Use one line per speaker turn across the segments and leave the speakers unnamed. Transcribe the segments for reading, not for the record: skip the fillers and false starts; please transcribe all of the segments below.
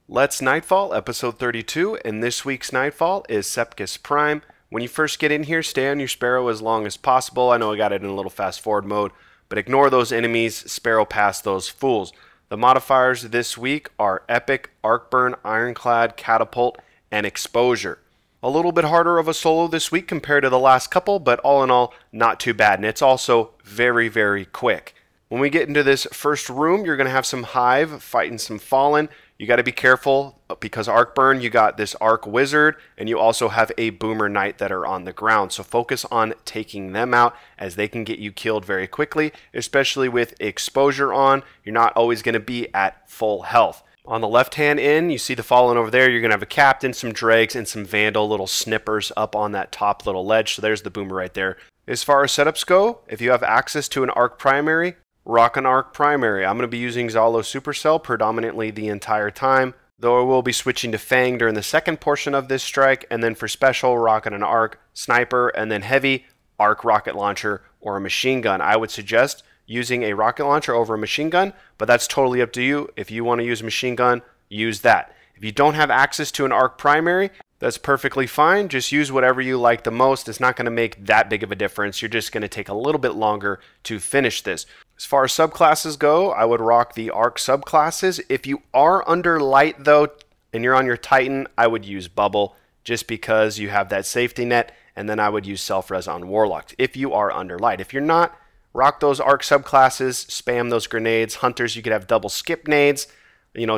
Let's Nightfall, episode 32, and this week's Nightfall is Sepiks Prime. When you first get in here, stay on your Sparrow as long as possible. I know I got it in a little fast forward mode, but ignore those enemies, Sparrow past those fools. The modifiers this week are Epic, Arcburn, Ironclad, Catapult, and Exposure. A little bit harder of a solo this week compared to the last couple, but all in all, not too bad, and it's also very, very quick. When we get into this first room, you're going to have some Hive fighting some Fallen. You got to be careful because Arcburn, you got this Arc Wizard, and you also have a Boomer Knight that are on the ground. So focus on taking them out as they can get you killed very quickly, especially with Exposure on. You're not always going to be at full health. On the left-hand end, you see the Fallen over there. You're going to have a Captain, some Dregs, and some Vandal little snippers up on that top little ledge. So there's the Boomer right there. As far as setups go, if you have access to an Arc Primary, rock an Arc Primary. I'm going to be using Solo Supercell predominantly the entire time, though I will be switching to Fang during the second portion of this strike, and then for special, rocking an Arc Sniper, and then heavy, Arc Rocket Launcher or a Machine Gun. I would suggest using a Rocket Launcher over a Machine Gun, but that's totally up to you. If you want to use a Machine Gun, use that. If you don't have access to an Arc Primary, that's perfectly fine. Just use whatever you like the most. It's not going to make that big of a difference. You're just going to take a little bit longer to finish this. As far as subclasses go, I would rock the Arc subclasses. If you are under Light though, and you're on your Titan, I would use Bubble just because you have that safety net, and then I would use Self-Res on Warlocks if you are under Light. If you're not, rock those Arc subclasses, spam those grenades. Hunters, you could have double skip nades.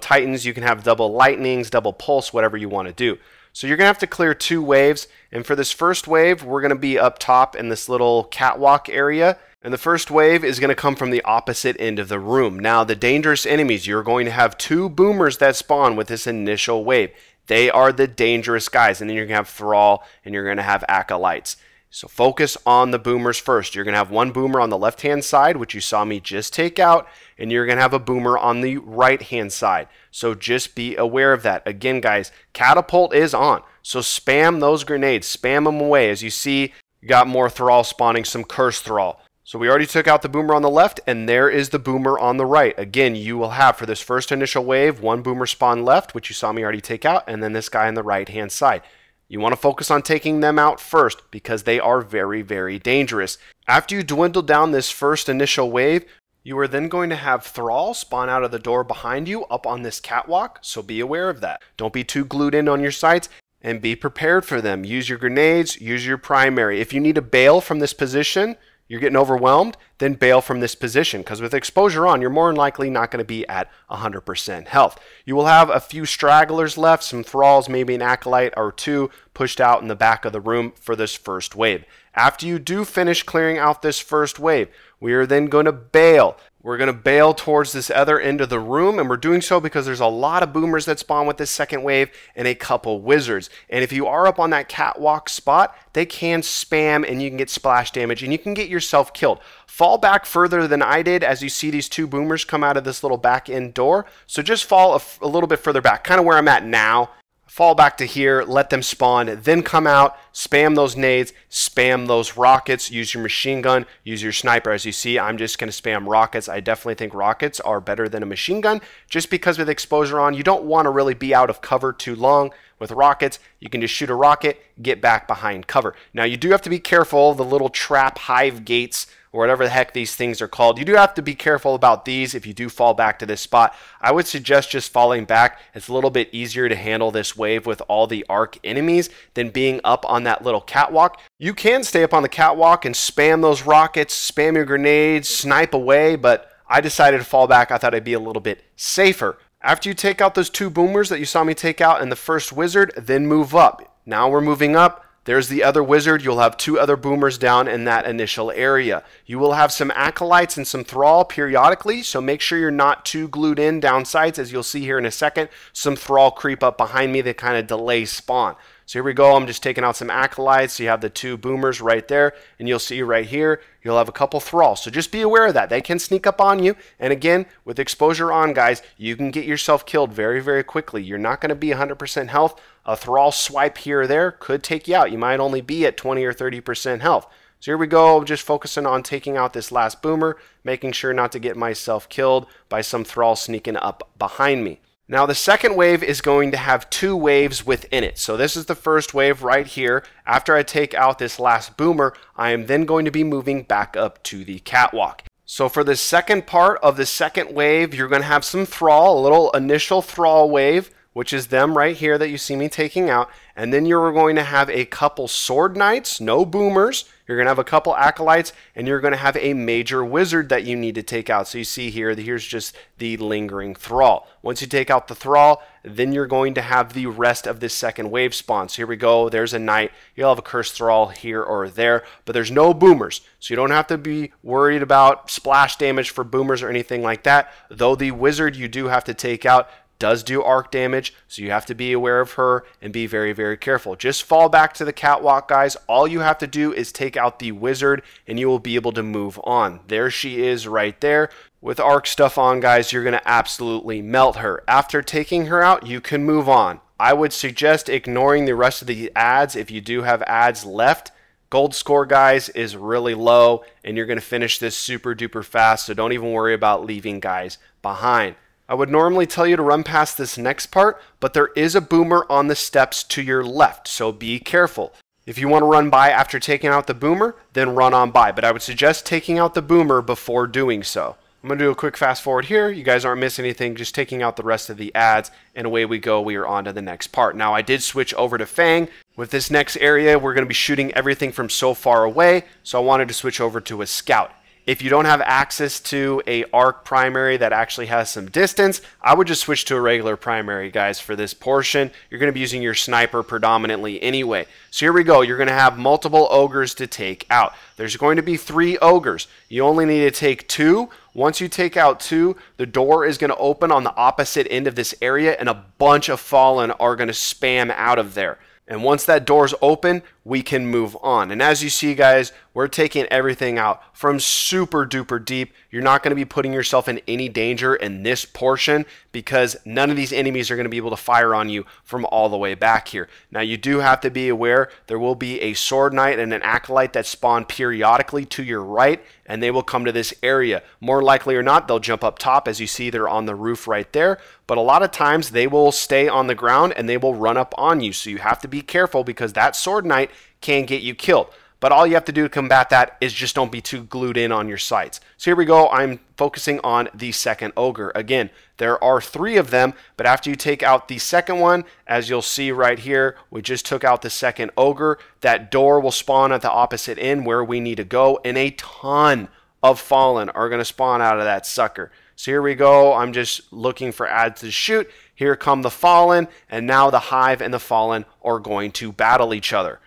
Titans, you can have double lightnings, double pulse, whatever you want to do. So you're going to have to clear 2 waves, and for this first wave, we're going to be up top in this little catwalk area, and the first wave is going to come from the opposite end of the room. Now, the dangerous enemies, you're going to have 2 boomers that spawn with this initial wave. They are the dangerous guys, and then you're going to have Thrall, and you're going to have Acolytes. So focus on the boomers first. You're going to have 1 boomer on the left-hand side, which you saw me just take out, and you're going to have a boomer on the right-hand side. So just be aware of that. Again, guys, Catapult is on. So spam those grenades. Spam them away. As you see, you got more Thrall spawning, some Curse Thrall. So we already took out the boomer on the left, and there is the boomer on the right. Again, you will have, for this first initial wave, 1 boomer spawn left, which you saw me already take out, and then this guy on the right-hand side. You want to focus on taking them out first because they are very, very dangerous. After you dwindle down this first initial wave, you are then going to have Thrall spawn out of the door behind you up on this catwalk, so be aware of that. Don't be too glued in on your sights and be prepared for them. Use your grenades, use your primary. If you need to bail from this position, you're getting overwhelmed, then bail from this position because with Exposure on, you're more than likely not going to be at 100% health. You will have a few stragglers left, some Thralls, maybe an Acolyte or 2 pushed out in the back of the room for this first wave. After you do finish clearing out this first wave, we are then going to bail. We're going to bail towards this other end of the room, and we're doing so because there's a lot of boomers that spawn with this second wave and a couple wizards. And if you are up on that catwalk spot, they can spam and you can get splash damage and you can get yourself killed. Fall back further than I did as you see these 2 boomers come out of this little back end door. So just fall a little bit further back, kind of where I'm at now. Fall back to here, let them spawn, then come out, spam those nades, spam those rockets, use your machine gun, use your sniper. As you see, I'm just going to spam rockets. I definitely think rockets are better than a machine gun just because with Exposure on, you don't want to really be out of cover too long. With rockets, you can just shoot a rocket, get back behind cover. Now, you do have to be careful, the little trap hive gates, or whatever the heck these things are called. You do have to be careful about these if you do fall back to this spot. I would suggest just falling back. It's a little bit easier to handle this wave with all the Arc enemies than being up on that little catwalk. You can stay up on the catwalk and spam those rockets, spam your grenades, snipe away, but I decided to fall back. I thought I'd be a little bit safer. After you take out those 2 boomers that you saw me take out in the first wizard, then move up. Now we're moving up. There's the other wizard. You'll have 2 other boomers down in that initial area. You will have some Acolytes and some Thrall periodically, so make sure you're not too glued in down sides. As you'll see here in a second, some Thrall creep up behind me that kind of delay spawn. So here we go. I'm just taking out some Acolytes. So you have the 2 boomers right there, and you'll see right here, you'll have a couple Thralls. So just be aware of that. They can sneak up on you. And again, with Exposure on, guys, you can get yourself killed very, very quickly. You're not going to be 100% health. A Thrall swipe here or there could take you out. You might only be at 20 or 30% health. So here we go, just focusing on taking out this last boomer, making sure not to get myself killed by some Thrall sneaking up behind me. Now the second wave is going to have 2 waves within it. So this is the first wave right here. After I take out this last boomer, I am then going to be moving back up to the catwalk. So for the second part of the second wave, you're going to have some thrall, a little initial thrall wave, which is them right here that you see me taking out. And then you're going to have a couple sword knights, no boomers. You're going to have a couple acolytes, and you're going to have a major wizard that you need to take out. So you see here, here's just the lingering thrall. Once you take out the thrall, then you're going to have the rest of this second wave spawn. So here we go. There's a knight. You'll have a cursed thrall here or there, but there's no boomers. So you don't have to be worried about splash damage for boomers or anything like that. Though the wizard you do have to take out does do arc damage, so you have to be aware of her and be very, very careful. Just fall back to the catwalk, guys. All you have to do is take out the wizard and you will be able to move on. There she is right there. With arc stuff on, guys, you're going to absolutely melt her. After taking her out, you can move on. I would suggest ignoring the rest of the ads if you do have ads left. Gold score, guys, is really low, and you're going to finish this super duper fast, so don't even worry about leaving guys behind. I would normally tell you to run past this next part, but there is a boomer on the steps to your left, so be careful. If you want to run by after taking out the boomer, then run on by, but I would suggest taking out the boomer before doing so. I'm going to do a quick fast forward here. You guys aren't missing anything, just taking out the rest of the ads, and away we go. We are on to the next part. Now, I did switch over to Fang. With this next area, we're going to be shooting everything from so far away, so I wanted to switch over to a scout. If you don't have access to a arc primary that actually has some distance, I would just switch to a regular primary, guys, for this portion. You're going to be using your sniper predominantly anyway. So here we go. You're going to have multiple ogres to take out. There's going to be 3 ogres. You only need to take 2. Once you take out 2, the door is going to open on the opposite end of this area, and a bunch of fallen are going to spam out of there. And once that door's open, we can move on. And as you see, guys, we're taking everything out from super duper deep. You're not going to be putting yourself in any danger in this portion because none of these enemies are going to be able to fire on you from all the way back here. Now, you do have to be aware there will be a sword knight and an acolyte that spawn periodically to your right, and they will come to this area. More likely or not, they'll jump up top. As you see, they're on the roof right there. But a lot of times, they will stay on the ground and they will run up on you. So you have to be careful because that sword knight can get you killed. But all you have to do to combat that is just don't be too glued in on your sights. So here we go. I'm focusing on the second ogre. Again, there are 3 of them, but after you take out the second one, as you'll see right here, we just took out the second ogre. That door will spawn at the opposite end where we need to go, and a ton of fallen are going to spawn out of that sucker. So here we go. I'm just looking for ads to shoot. Here come the fallen, and now the hive and the fallen are going to battle each other.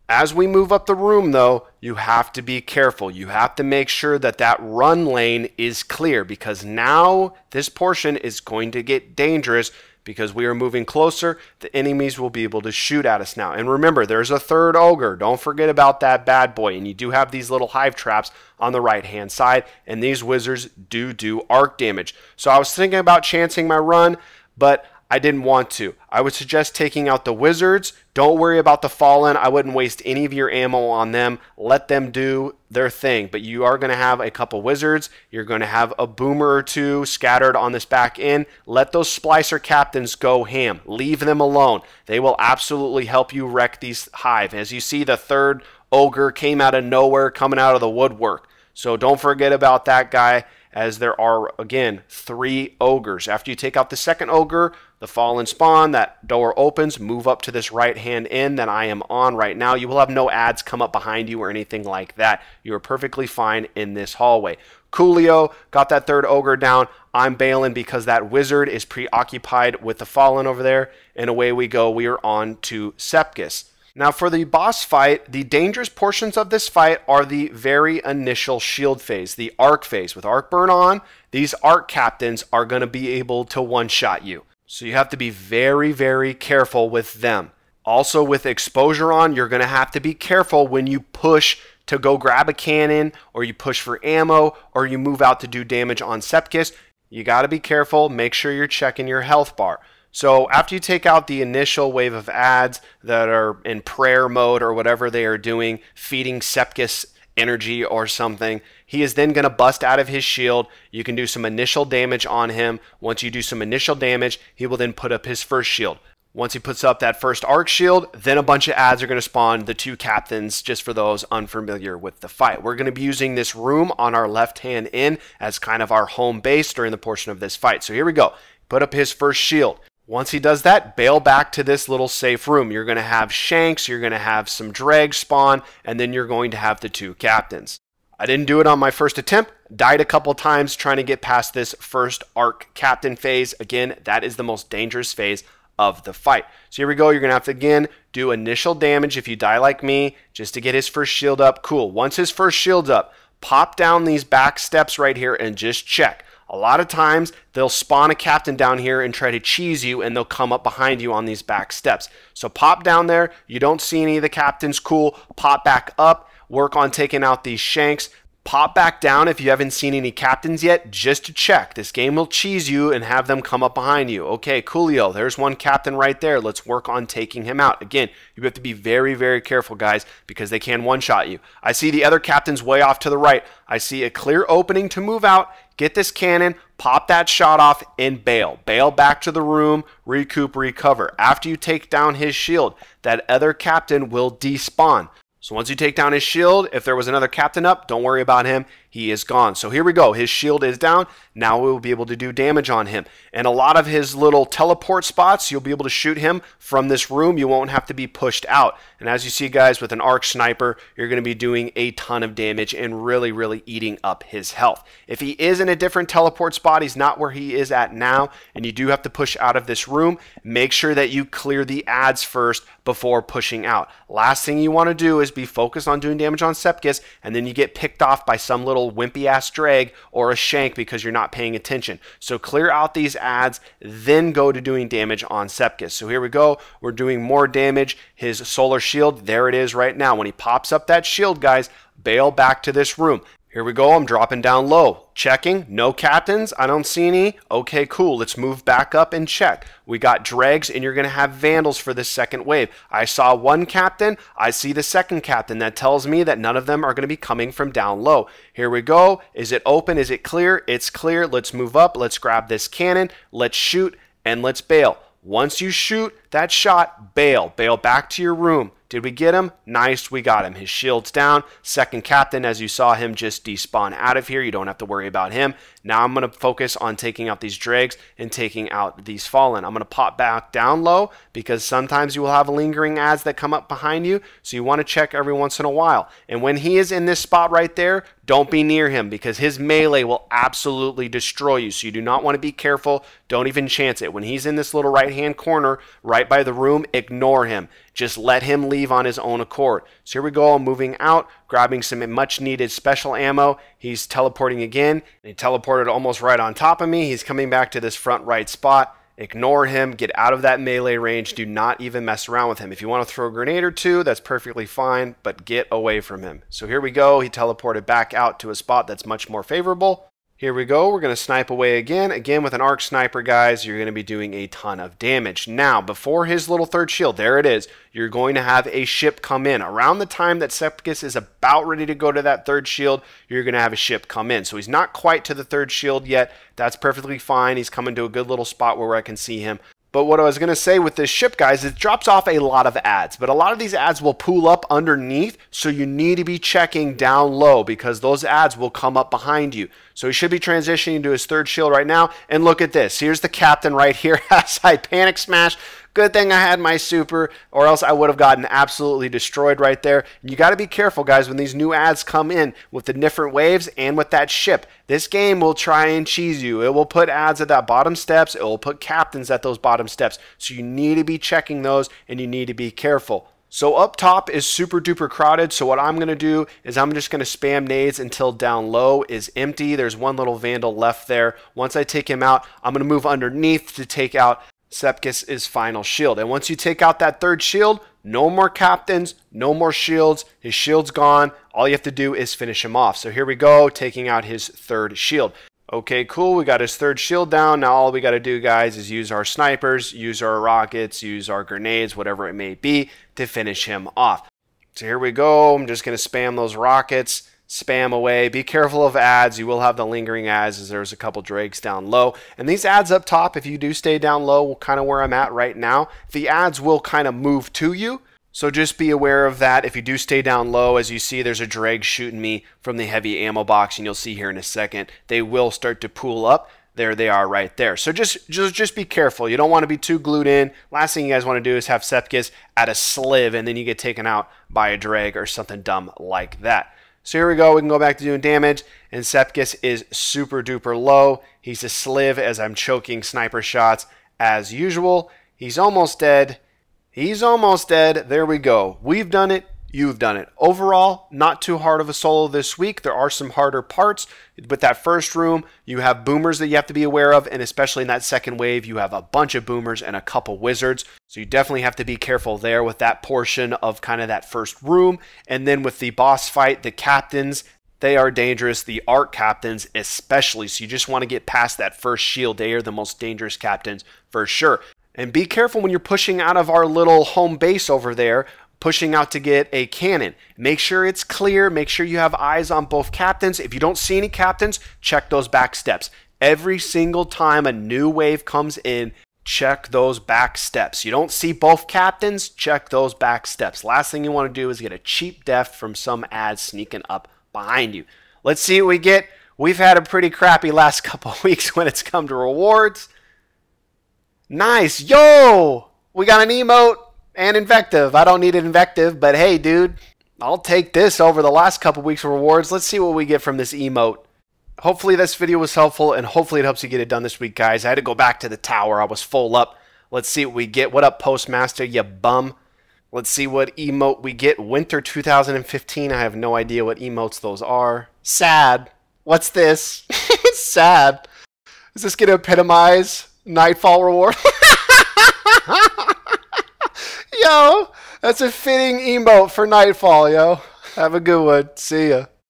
As we move up the room, though, you have to be careful. You have to make sure that that run lane is clear because now this portion is going to get dangerous because we are moving closer. The enemies will be able to shoot at us now. And remember, there's a third ogre. Don't forget about that bad boy. And you do have these little hive traps on the right-hand side, and these wizards do arc damage. So I was thinking about chancing my run, but I didn't want to. I would suggest taking out the wizards. Don't worry about the fallen. I wouldn't waste any of your ammo on them. Let them do their thing. But you are going to have a couple wizards. You're going to have a boomer or 2 scattered on this back end. Let those splicer captains go ham. Leave them alone. They will absolutely help you wreck these hive. As you see, the third ogre came out of nowhere, coming out of the woodwork. So don't forget about that guy, as there are, again, 3 ogres. After you take out the second ogre, the fallen spawn, that door opens, move up to this right-hand end that I am on right now. You will have no ads come up behind you or anything like that. You are perfectly fine in this hallway. Coolio got that third ogre down. I'm bailing because that wizard is preoccupied with the fallen over there, and away we go. We are on to Sepiks. Now for the boss fight, the dangerous portions of this fight are the very initial shield phase, the arc phase. With arc burn on, these arc captains are going to be able to one-shot you. So you have to be very, very careful with them. Also with exposure on, you're going to have to be careful when you push to go grab a cannon, or you push for ammo, or you move out to do damage on Sepiks. You got to be careful. Make sure you're checking your health bar. So after you take out the initial wave of ads that are in prayer mode or whatever they are doing, feeding Sepiks energy or something. He is then going to bust out of his shield. You can do some initial damage on him. Once you do some initial damage, he will then put up his first shield. Once he puts up that first arc shield, then a bunch of adds are going to spawn, the 2 captains, just for those unfamiliar with the fight. We're going to be using this room on our left-hand end as kind of our home base during the portion of this fight. So here we go. Put up his first shield. Once he does that, bail back to this little safe room. You're going to have shanks, you're going to have some dregs spawn, and then you're going to have the 2 captains. I didn't do it on my first attempt, died a couple times trying to get past this first arc captain phase. Again, that is the most dangerous phase of the fight. So here we go, you're going to have to again do initial damage if you die like me, just to get his first shield up. Cool. Once his first shield's up, pop down these back steps right here and just check. A lot of times they'll spawn a captain down here and try to cheese you, and they'll come up behind you on these back steps. So pop down there. You don't see any of the captains. Cool. Pop back up. Work on taking out these shanks. Pop back down if you haven't seen any captains yet, just to check. This game will cheese you and have them come up behind you. Okay, coolio. There's one captain right there. Let's work on taking him out. Again, you have to be very, very careful, guys, because they can one-shot you. I see the other captains way off to the right. I see a clear opening to move out. Get this cannon, pop that shot off, and bail. Bail back to the room, recoup, recover. After you take down his shield, that other captain will despawn. So once you take down his shield, if there was another captain up, don't worry about him. He is gone. So here we go. His shield is down. Now we will be able to do damage on him. And a lot of his little teleport spots, you'll be able to shoot him from this room. You won't have to be pushed out. And as you see, guys, with an arc sniper, you're going to be doing a ton of damage and really, really eating up his health. If he is in a different teleport spot, he's not where he is at now, and you do have to push out of this room, make sure that you clear the adds first before pushing out. Last thing you want to do is be focused on doing damage on Sepiks, and then you get picked off by some little wimpy ass drag or a shank because you're not paying attention. So clear out these adds, then go to doing damage on Sepiks. So here we go. We're doing more damage. His solar shield, there it is right now. When he pops up that shield, guys, bail back to this room. Here we go. I'm dropping down low. Checking. No captains. I don't see any. Okay, cool. Let's move back up and check. We got dregs, and you're going to have vandals for this second wave. I saw one captain. I see the second captain. That tells me that none of them are going to be coming from down low. Here we go. Is it open? Is it clear? It's clear. Let's move up. Let's grab this cannon. Let's shoot, and let's bail. Once you shoot that shot, bail. Bail back to your room. Did we get him? Nice, we got him. His shield's down. Second captain, as you saw him just despawn out of here. You don't have to worry about him. Now I'm going to focus on taking out these dregs and taking out these fallen. I'm going to pop back down low because sometimes you will have lingering adds that come up behind you. So you want to check every once in a while. And when he is in this spot right there, don't be near him because his melee will absolutely destroy you. So you do not want to be careful. Don't even chance it. When he's in this little right-hand corner right by the room, ignore him. Just let him leave on his own accord. So here we go. I'm moving out, grabbing some much needed special ammo. He's teleporting again. He teleported almost right on top of me. He's coming back to this front right spot. Ignore him. Get out of that melee range. Do not even mess around with him. If you want to throw a grenade or two, that's perfectly fine, but get away from him. So here we go. He teleported back out to a spot that's much more favorable. Here we go. We're going to snipe away again. Again, with an arc sniper, guys, you're going to be doing a ton of damage. Now, before his little third shield, there it is, you're going to have a ship come in. Around the time that Sepiks is about ready to go to that third shield, you're going to have a ship come in. So he's not quite to the third shield yet. That's perfectly fine. He's coming to a good little spot where I can see him. But what I was going to say with this ship, guys, it drops off a lot of adds. But a lot of these adds will pool up underneath, so you need to be checking down low because those adds will come up behind you. So he should be transitioning to his third shield right now. And look at this. Here's the captain right here as I panic smash. Good thing I had my super, or else I would have gotten absolutely destroyed right there. You got to be careful, guys, when these new adds come in with the different waves and with that ship. This game will try and cheese you. It will put adds at that bottom steps. It will put captains at those bottom steps. So you need to be checking those, and you need to be careful. So up top is super duper crowded. So what I'm going to do is I'm just going to spam nades until down low is empty. There's one little vandal left there. Once I take him out, I'm going to move underneath to take out Sepiks' final shield. And once you take out that third shield, no more captains, no more shields. His shield's gone. All you have to do is finish him off. So here we go, taking out his third shield. Okay, cool. We got his third shield down. Now all we got to do, guys, is use our snipers, use our rockets, use our grenades, whatever it may be, to finish him off. So here we go. I'm just going to spam those rockets. Spam away. Be careful of ads. You will have the lingering ads as there's a couple drakes down low. And these ads up top, if you do stay down low, kind of where I'm at right now, the ads will kind of move to you. So just be aware of that. If you do stay down low, as you see, there's a drag shooting me from the heavy ammo box, and you'll see here in a second, they will start to pool up. There they are right there. So just be careful. You don't want to be too glued in. Last thing you guys want to do is have Sepiks at a sliv, and then you get taken out by a drag or something dumb like that. So here we go. We can go back to doing damage, and Sepiks is super duper low. He's a sliv as I'm choking sniper shots as usual. He's almost dead. He's almost dead. There we go. We've done it. You've done it. Overall, not too hard of a solo this week. There are some harder parts. With that first room, you have boomers that you have to be aware of, and especially in that second wave, you have a bunch of boomers and a couple wizards. So you definitely have to be careful there with that portion of kind of that first room. And then with the boss fight, the captains, they are dangerous. The arc captains especially. So you just want to get past that first shield. They are the most dangerous captains for sure. And be careful when you're pushing out of our little home base over there, pushing out to get a cannon. Make sure it's clear. Make sure you have eyes on both captains. If you don't see any captains, check those back steps. Every single time a new wave comes in, check those back steps. You don't see both captains, check those back steps. Last thing you want to do is get a cheap deft from some ad sneaking up behind you. Let's see what we get. We've had a pretty crappy last couple of weeks when it's come to rewards. Nice. Yo! We got an emote and invective. I don't need an invective, but hey, dude, I'll take this over the last couple weeks of rewards. Let's see what we get from this emote. Hopefully this video was helpful, and hopefully it helps you get it done this week, guys. I had to go back to the tower. I was full up. Let's see what we get. What up, Postmaster, you bum? Let's see what emote we get. Winter 2015. I have no idea what emotes those are. Sad. What's this? Sad. Is this going to epitomize Nightfall reward? Yo, that's a fitting emote for Nightfall, yo. Have a good one. See ya.